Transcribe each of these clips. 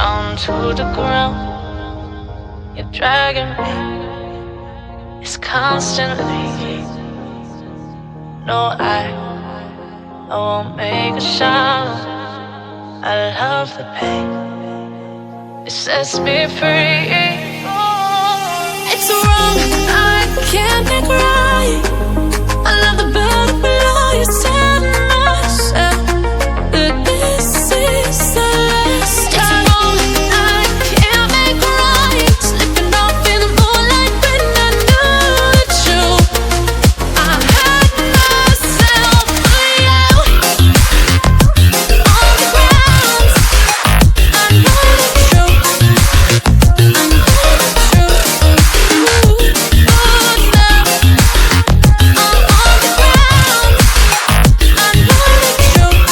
down to the ground. You're dragging me, it's constantly. No, I won't make a sound. I love the pain, it sets me free. It's wrong, I can't make right. I love the bird below you, tell myself that this is the last time. It's wrong, I can't make right. Slipping off in the moonlight when I knew the truth. I had myself for you. On the ground, I know the truth. I know the truth. Ooh, now I'm on the ground. I know the truth.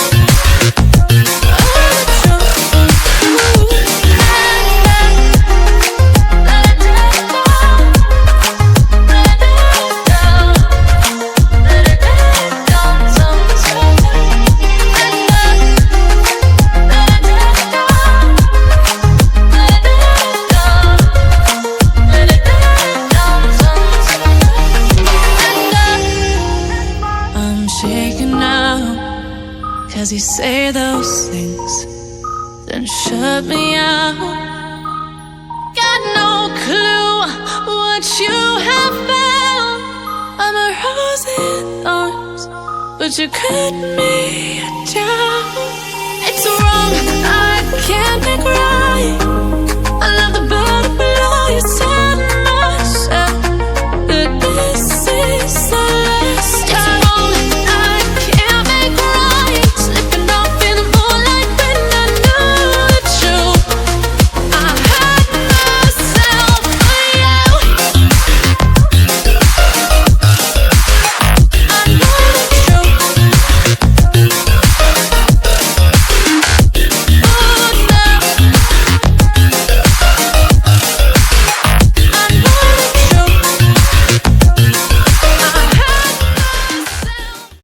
I'm shaking now, 'cause you say those things, then shut me out. Got no clue what you have found. I'm a rose in thorns, but you cut me down.